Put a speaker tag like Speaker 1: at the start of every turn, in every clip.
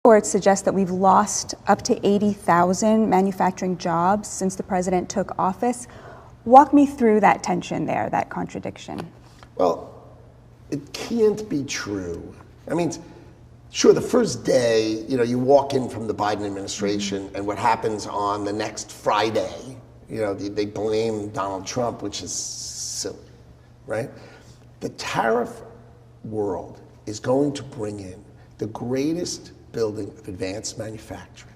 Speaker 1: Reports suggest that we've lost up to 80,000 manufacturing jobs since the president took office. Walk me through that tension there, that contradiction.
Speaker 2: Well, it can't be true. I mean, sure, the first day, you walk in from the Biden administration, and what happens on the next Friday, they blame Donald Trump, which is silly, right? The tariff world is going to bring in the greatest building of advanced manufacturing.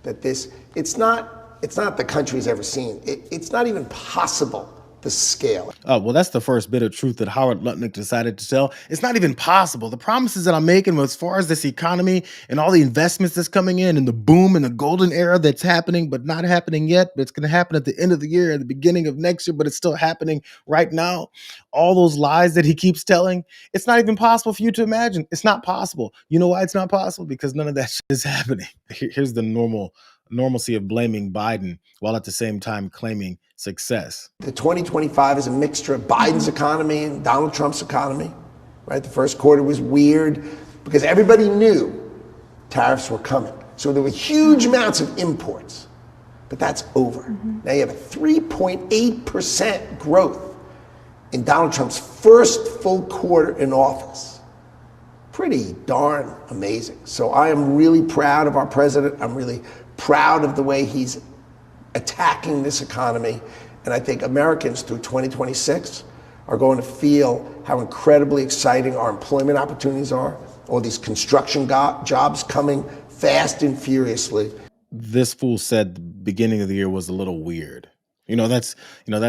Speaker 2: It's not the country's ever seen. It's not even possible, the scale.
Speaker 3: Well, that's the first bit of truth that Howard Lutnick decided to tell. It's not even possible. The promises that I'm making as far as this economy and all the investments that's coming in and the boom and the golden era that's happening, but not happening yet, but it's going to happen at the end of the year, at the beginning of next year, but it's still happening right now. All those lies that he keeps telling, it's not even possible for you to imagine. It's not possible. You know why it's not possible? Because none of that shit is happening. Here's the normalcy of blaming Biden while at the same time claiming success.
Speaker 2: The 2025 is a mixture of Biden's economy and Donald Trump's economy, right? The first quarter was weird because everybody knew tariffs were coming. So there were huge amounts of imports, but that's over. Now you have a 3.8% growth in Donald Trump's first full quarter in office. Pretty darn amazing. So I am really proud of our president. I'm really proud of the way he's attacking this economy. And I think Americans through 2026 are going to feel how incredibly exciting our employment opportunities are. All these construction jobs coming fast and furiously.
Speaker 3: This fool said the beginning of the year was a little weird. That's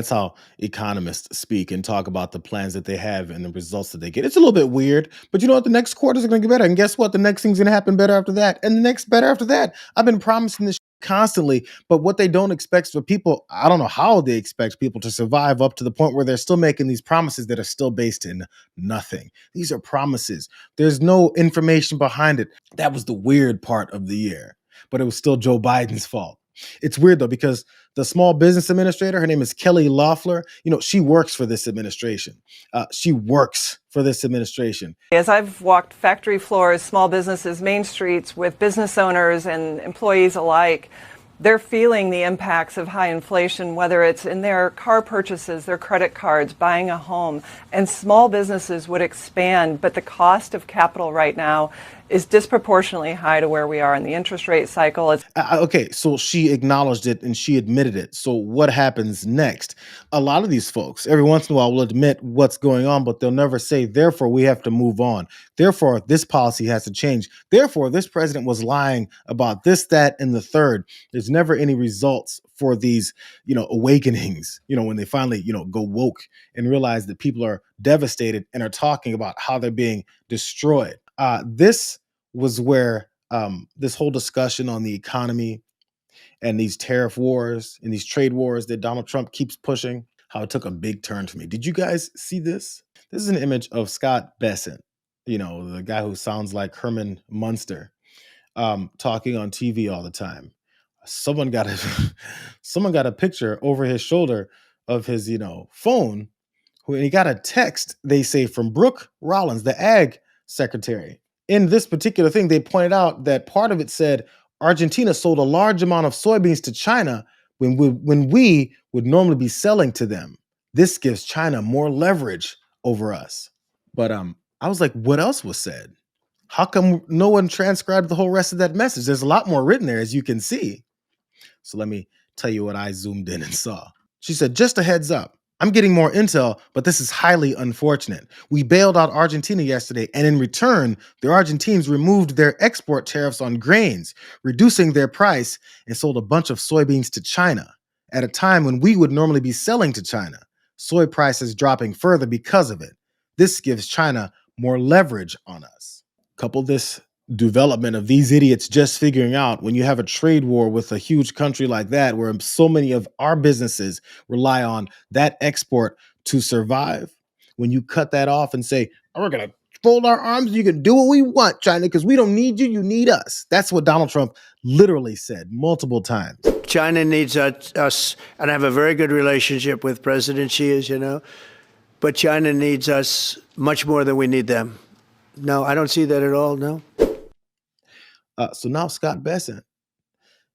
Speaker 3: how economists speak and talk about the plans that they have and the results that they get. It's a little bit weird, but you know what? The next quarters are going to get better. And guess what? The next thing's going to happen better after that. And the next better after that. I've been promising this constantly, but what they don't expect for people, I don't know how they expect people to survive up to the point where they're still making these promises that are still based in nothing. These are promises. There's no information behind it. That was the weird part of the year, but it was still Joe Biden's fault. It's weird though, because the small business administrator, her name is Kelly Loeffler, she works for this administration.
Speaker 4: As I've walked factory floors, small businesses, main streets with business owners and employees alike, they're feeling the impacts of high inflation, whether it's in their car purchases, their credit cards, buying a home. And small businesses would expand, but the cost of capital right now is disproportionately high to where we are in the interest rate cycle.
Speaker 3: Okay, so she acknowledged it and she admitted it. So what happens next? A lot of these folks, every once in a while, will admit what's going on, but they'll never say, therefore, we have to move on. Therefore, this policy has to change. Therefore, this president was lying about this, that, and the third. There's never any results for these, awakenings, when they finally, go woke and realize that people are devastated and are talking about how they're being destroyed. This was where this whole discussion on the economy and these tariff wars and these trade wars that Donald Trump keeps pushing, how it took a big turn for me. Did you guys see this? This is an image of Scott Bessent, the guy who sounds like Herman Munster, talking on TV all the time. Someone got a picture over his shoulder of his, phone, and he got a text, they say, from Brooke Rollins, the ag secretary. In this particular thing, they pointed out that part of it said Argentina sold a large amount of soybeans to China when we would normally be selling to them. This gives China more leverage over us. But I was like, what else was said? How come no one transcribed the whole rest of that message? There's a lot more written there, as you can see. So let me tell you what I zoomed in and saw. She said, just a heads up. I'm getting more intel, but this is highly unfortunate. We bailed out Argentina yesterday, and in return, the Argentines removed their export tariffs on grains, reducing their price, and sold a bunch of soybeans to China at a time when we would normally be selling to China. Soy prices dropping further because of it. This gives China more leverage on us. Couple this development of these idiots just figuring out when you have a trade war with a huge country like that, where so many of our businesses rely on that export to survive. When you cut that off and say, oh, we're going to fold our arms, you can do what we want, China, because we don't need you, you need us. That's what Donald Trump literally said multiple times.
Speaker 5: China needs us, and I have a very good relationship with President Xi, as you know, but China needs us much more than we need them. No, I don't see that at all, no.
Speaker 3: So now Scott Bessent,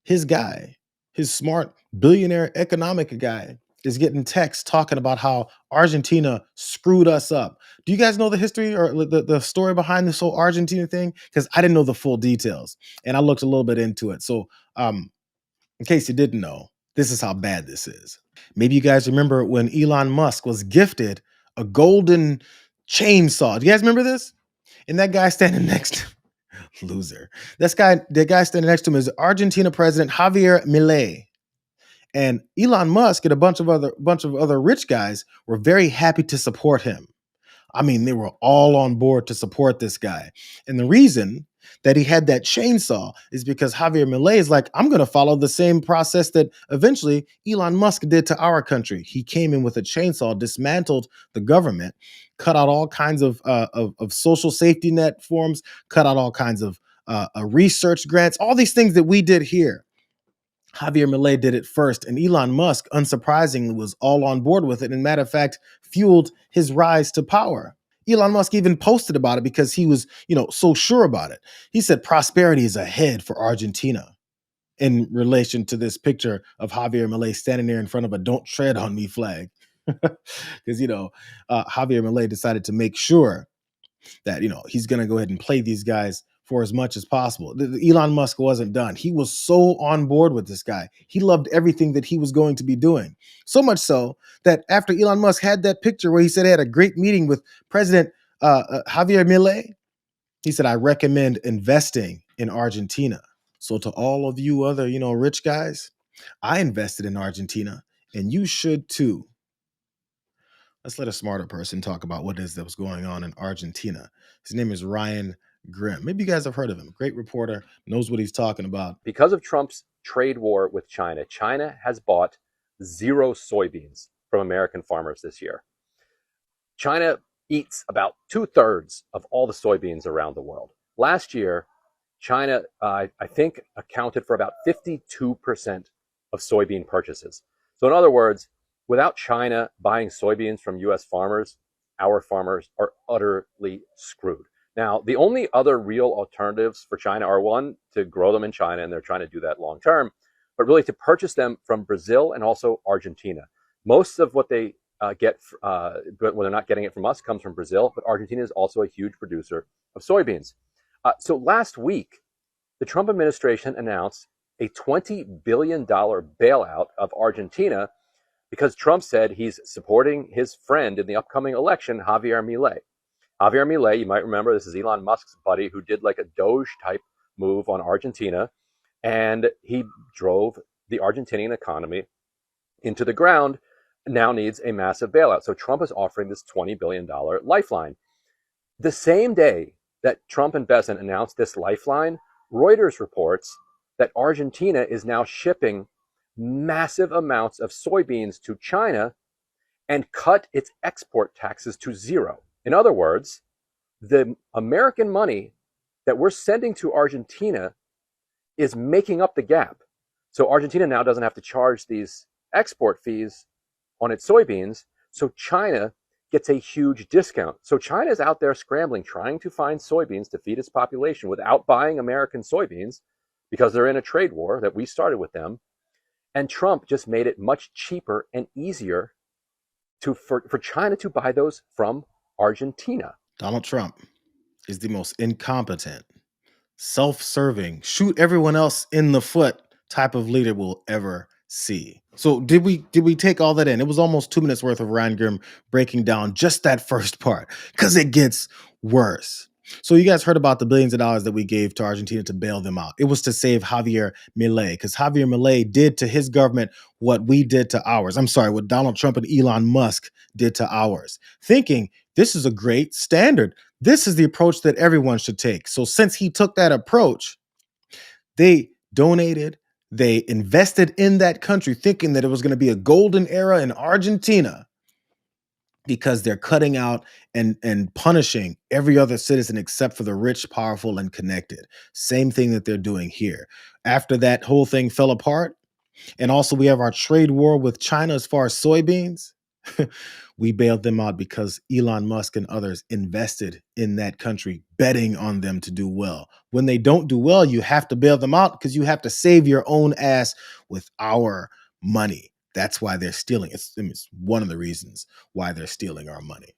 Speaker 3: his guy, his smart billionaire economic guy, is getting texts talking about how Argentina screwed us up. Do you guys know the history or the story behind this whole Argentina thing? Because I didn't know the full details, and I looked a little bit into it. So, in case you didn't know, this is how bad this is. Maybe you guys remember when Elon Musk was gifted a golden chainsaw. Do you guys remember this? And that guy standing next loser. The guy standing next to him is Argentina President Javier Milei. And Elon Musk and a bunch of other rich guys were very happy to support him. I mean, they were all on board to support this guy. And the reason that he had that chainsaw is because Javier Milei is like, I'm going to follow the same process that eventually Elon Musk did to our country. He came in with a chainsaw, dismantled the government, cut out all kinds of social safety net forms, cut out all kinds of research grants, all these things that we did here. Javier Milei did it first, and Elon Musk, unsurprisingly, was all on board with it, and matter of fact, fueled his rise to power. Elon Musk even posted about it because he was, so sure about it. He said prosperity is ahead for Argentina in relation to this picture of Javier Milei standing there in front of a "Don't Tread on Me" flag. Because, Javier Milei decided to make sure that, he's going to go ahead and play these guys for as much as possible. Elon Musk wasn't done. He was so on board with this guy. He loved everything that he was going to be doing. So much so that after Elon Musk had that picture where he said he had a great meeting with President Javier Milei, he said, I recommend investing in Argentina. So to all of you other, rich guys, I invested in Argentina, and you should too. Let's let a smarter person talk about what it is that was going on in Argentina. His name is Ryan Grimm. Maybe you guys have heard of him. Great reporter, knows what he's talking about.
Speaker 6: Because of Trump's trade war with China, China has bought 0 soybeans from American farmers this year. China eats about 2/3 of all the soybeans around the world. Last year, China, I think, accounted for about 52% of soybean purchases. So in other words, without China buying soybeans from U.S. farmers, our farmers are utterly screwed. Now, the only other real alternatives for China are, one, to grow them in China, and they're trying to do that long term, but really to purchase them from Brazil and also Argentina. Most of what they get, when they're not getting it from us, comes from Brazil, but Argentina is also a huge producer of soybeans. So last week, the Trump administration announced a $20 billion bailout of Argentina because Trump said he's supporting his friend in the upcoming election, Javier Milei. Javier Milei, you might remember, this is Elon Musk's buddy who did like a Doge-type move on Argentina, and he drove the Argentinian economy into the ground, now needs a massive bailout. So Trump is offering this $20 billion lifeline. The same day that Trump and Bessent announced this lifeline, Reuters reports that Argentina is now shipping massive amounts of soybeans to China and cut its export taxes to 0. In other words, the American money that we're sending to Argentina is making up the gap. So Argentina now doesn't have to charge these export fees on its soybeans. So China gets a huge discount. So China is out there scrambling, trying to find soybeans to feed its population without buying American soybeans because they're in a trade war that we started with them. And Trump just made it much cheaper and easier for China to buy those from Argentina.
Speaker 3: Donald Trump is the most incompetent, self-serving, shoot everyone else in the foot type of leader we'll ever see. So did we take all that in? It was almost 2 minutes worth of Ryan Grimm breaking down just that first part, because it gets worse. So you guys heard about the billions of dollars that we gave to Argentina to bail them out. It was to save Javier Milei, because Javier Milei did to his government what we did to ours. I'm sorry, what Donald Trump and Elon Musk did to ours, thinking this is a great standard. This is the approach that everyone should take. So since he took that approach, they donated, they invested in that country thinking that it was going to be a golden era in Argentina, because they're cutting out and punishing every other citizen except for the rich, powerful, and connected. Same thing that they're doing here. After that whole thing fell apart, and also we have our trade war with China as far as soybeans, We bailed them out because Elon Musk and others invested in that country, betting on them to do well. When they don't do well, you have to bail them out because you have to save your own ass with our money. That's why they're stealing. It's one of the reasons why they're stealing our money.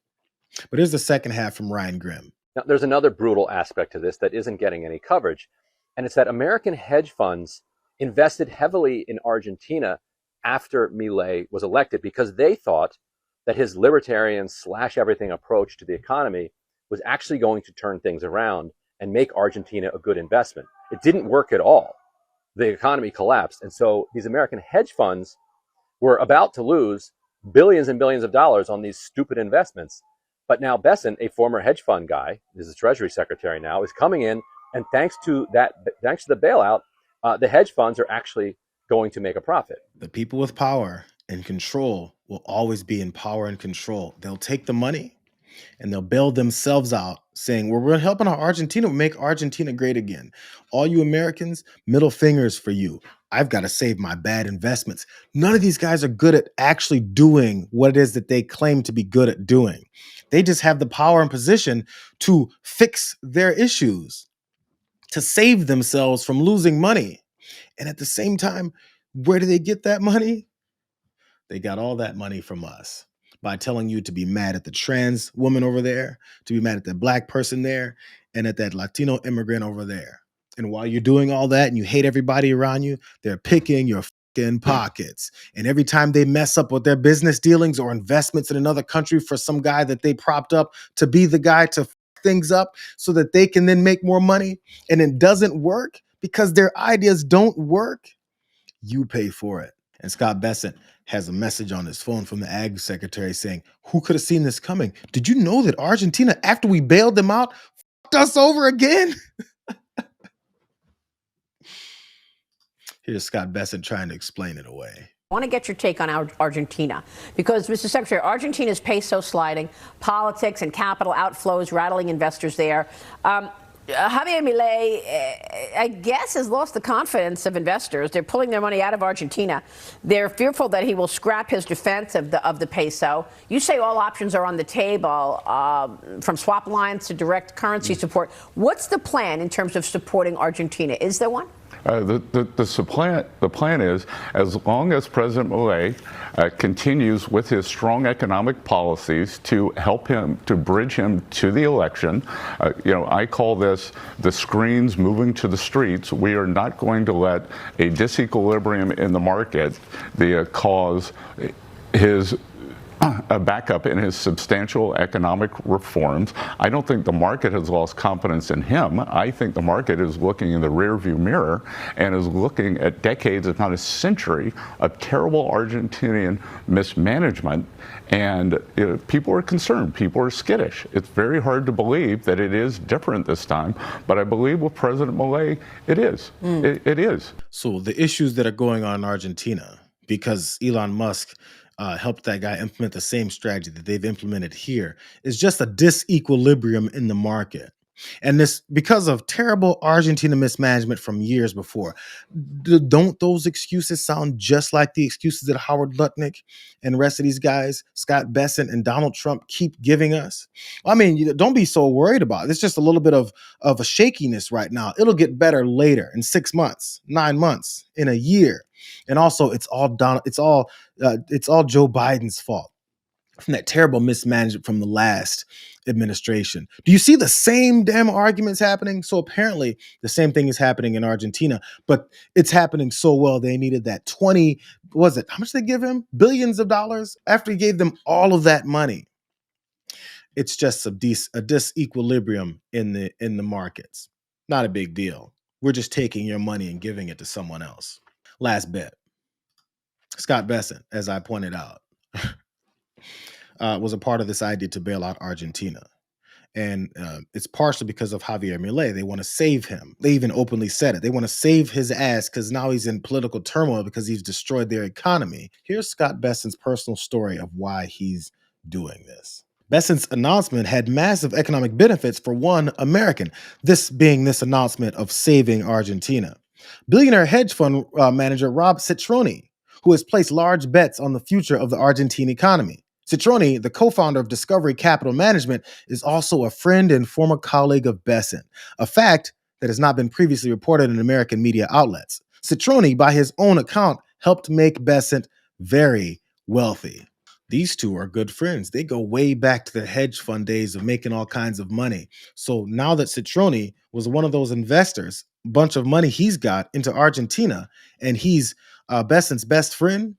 Speaker 3: But here's the second half from Ryan Grimm.
Speaker 6: Now, there's another brutal aspect to this that isn't getting any coverage, and it's that American hedge funds invested heavily in Argentina after Milei was elected because they thought that his libertarian slash everything approach to the economy was actually going to turn things around and make Argentina a good investment. It didn't work at all. The economy collapsed. And so these American hedge funds were about to lose billions and billions of dollars on these stupid investments. But now Bessent, a former hedge fund guy, is the Treasury Secretary now, is coming in, and thanks to the bailout, the hedge funds are actually going to make a profit.
Speaker 3: The people with power and control will always be in power and control. They'll take the money and they'll bail themselves out, saying, well, we're helping Argentina, we'll make Argentina great again. All you Americans, middle fingers for you. I've got to save my bad investments. None of these guys are good at actually doing what it is that they claim to be good at doing. They just have the power and position to fix their issues, to save themselves from losing money. And at the same time, where do they get that money? They got all that money from us by telling you to be mad at the trans woman over there, to be mad at the black person there, and at that Latino immigrant over there. And while you're doing all that and you hate everybody around you, they're picking your fucking pockets. And every time they mess up with their business dealings or investments in another country for some guy that they propped up to be the guy to things up so that they can then make more money, and it doesn't work because their ideas don't work, you pay for it. And Scott Bessent has a message on his phone from the Ag Secretary saying, who could have seen this coming? Did you know that Argentina, after we bailed them out, fucked us over again? Here's Scott Bessent trying to explain it away.
Speaker 7: I want to get your take on Argentina because, Mr. Secretary, Argentina's peso sliding, politics and capital outflows rattling investors there. Javier Milei, I guess, has lost the confidence of investors. They're pulling their money out of Argentina. They're fearful that he will scrap his defense of the peso. You say all options are on the table, from swap lines to direct currency support. What's the plan in terms of supporting Argentina? Is there one?
Speaker 8: The plan is, as long as President Milei continues with his strong economic policies to help him, to bridge him to the election, I call this the screens moving to the streets. We are not going to let a disequilibrium in the market cause his a backup in his substantial economic reforms. I don't think the market has lost confidence in him. I think the market is looking in the rearview mirror and is looking at decades, if not a century, of terrible Argentinian mismanagement. And people are concerned. People are skittish. It's very hard to believe that it is different this time. But I believe with President Milei, it is. It is.
Speaker 3: So the issues that are going on in Argentina, because Elon Musk helped that guy implement the same strategy that they've implemented here, is just a disequilibrium in the market. And this because of terrible Argentina mismanagement from years before. Don't those excuses sound just like the excuses that Howard Lutnick and the rest of these guys, Scott Bessent and Donald Trump, keep giving us? I mean, don't be so worried about it. It's just a little bit of a shakiness right now. It'll get better later, in 6 months, 9 months, in a year. And also, it's all Joe Biden's fault from that terrible mismanagement from the last administration. Do you see the same damn arguments happening? So apparently the same thing is happening in Argentina, but it's happening so well they needed that how much they give him? Billions of dollars after he gave them all of that money. It's just a disequilibrium in the markets. Not a big deal. We're just taking your money and giving it to someone else. Last bit. Scott Bessent, as I pointed out, was a part of this idea to bail out Argentina. And it's partially because of Javier Milei. They want to save him. They even openly said it. They want to save his ass because now he's in political turmoil because he's destroyed their economy. Here's Scott Bessent's personal story of why he's doing this. Bessent's announcement had massive economic benefits for one American, this being this announcement of saving Argentina. Billionaire hedge fund manager Rob Citroni, who has placed large bets on the future of the Argentine economy. Citroni, the co-founder of Discovery Capital Management, is also a friend and former colleague of Besant, a fact that has not been previously reported in American media outlets. Citroni, by his own account, helped make Besant very wealthy. These two are good friends. They go way back to the hedge fund days of making all kinds of money. So now that Citroni was one of those investors, a bunch of money he's got into Argentina, and he's Besant's best friend,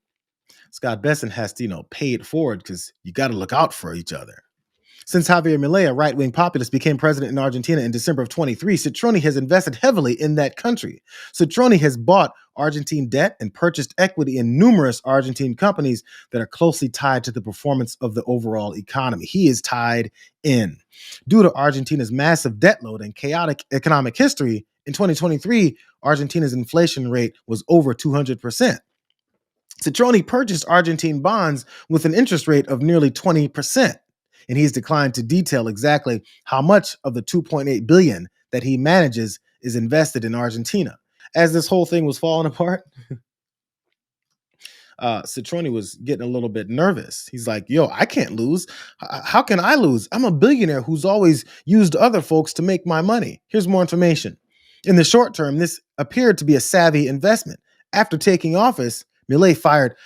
Speaker 3: Scott Besant has to, pay it forward because you got to look out for each other. Since Javier Milei, a right-wing populist, became president in Argentina in December of 23, Citroni has invested heavily in that country. Citroni has bought Argentine debt and purchased equity in numerous Argentine companies that are closely tied to the performance of the overall economy. He is tied in. Due to Argentina's massive debt load and chaotic economic history, in 2023, Argentina's inflation rate was over 200%. Citroni purchased Argentine bonds with an interest rate of nearly 20%, and he's declined to detail exactly how much of the $2.8 billion that he manages is invested in Argentina. As this whole thing was falling apart, Citroni was getting a little bit nervous. He's like, yo, I can't lose. How can I lose? I'm a billionaire who's always used other folks to make my money. Here's more information. In the short term, this appeared to be a savvy investment. After taking office, Milei fired,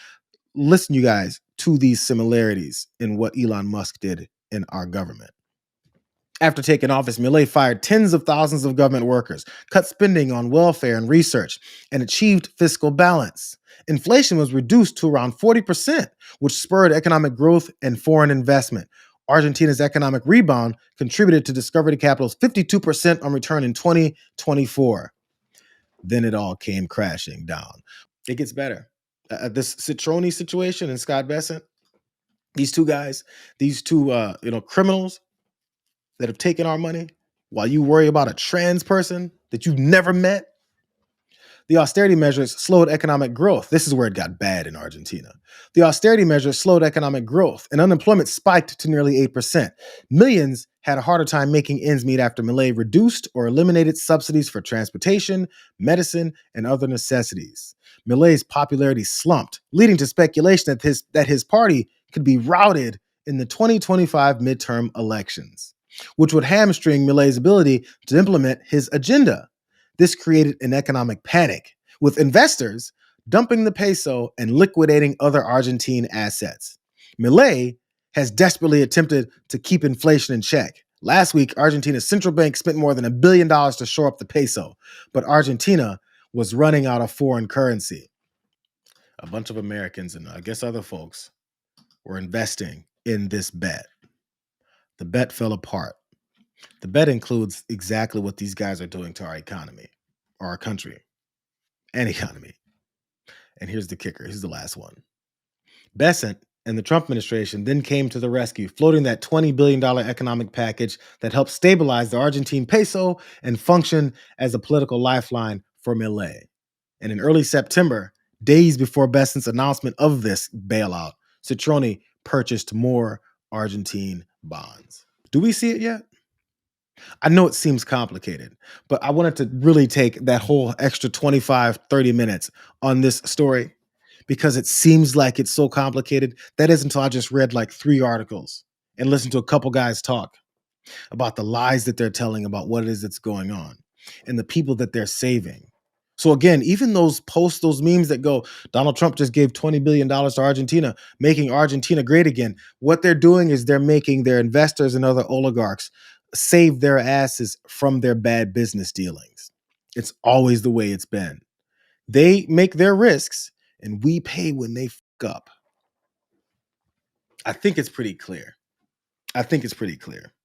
Speaker 3: listen, you guys, to these similarities in what Elon Musk did in our government. After taking office, Milei fired tens of thousands of government workers, cut spending on welfare and research, and achieved fiscal balance. Inflation was reduced to around 40%, which spurred economic growth and foreign investment. Argentina's economic rebound contributed to Discovery Capital's 52% on return in 2024. Then it all came crashing down. It gets better. This Citroni situation and Scott Besant, these two guys, these two criminals that have taken our money while you worry about a trans person that you've never met. The austerity measures slowed economic growth. This is where it got bad in Argentina. The austerity measures slowed economic growth, and unemployment spiked to nearly 8%. Millions had a harder time making ends meet after Milei reduced or eliminated subsidies for transportation, medicine, and other necessities. Milei's popularity slumped, leading to speculation that his party could be routed in the 2025 midterm elections, which would hamstring Milei's ability to implement his agenda. This created an economic panic, with investors dumping the peso and liquidating other Argentine assets. Milei has desperately attempted to keep inflation in check. Last week, Argentina's central bank spent more than $1 billion to shore up the peso, but Argentina was running out of foreign currency. A bunch of Americans and I guess other folks were investing in this bet. The bet fell apart. The bet includes exactly what these guys are doing to our economy, or our country, and economy. And here's the kicker. Here's the last one. Besant and the Trump administration then came to the rescue, floating that $20 billion economic package that helped stabilize the Argentine peso and function as a political lifeline for Milei. And in early September, days before Besant's announcement of this bailout, Citroni purchased more Argentine bonds. Do we see it yet? I know it seems complicated, but I wanted to really take that whole extra 25, 30 minutes on this story because it seems like it's so complicated. That is until I just read like 3 articles and listened to a couple guys talk about the lies that they're telling about what it is that's going on and the people that they're saving. So again, even those posts, those memes that go, Donald Trump just gave $20 billion to Argentina, making Argentina great again. What they're doing is they're making their investors and other oligarchs save their asses from their bad business dealings. It's always the way it's been. They make their risks and we pay when they fuck up. I think it's pretty clear.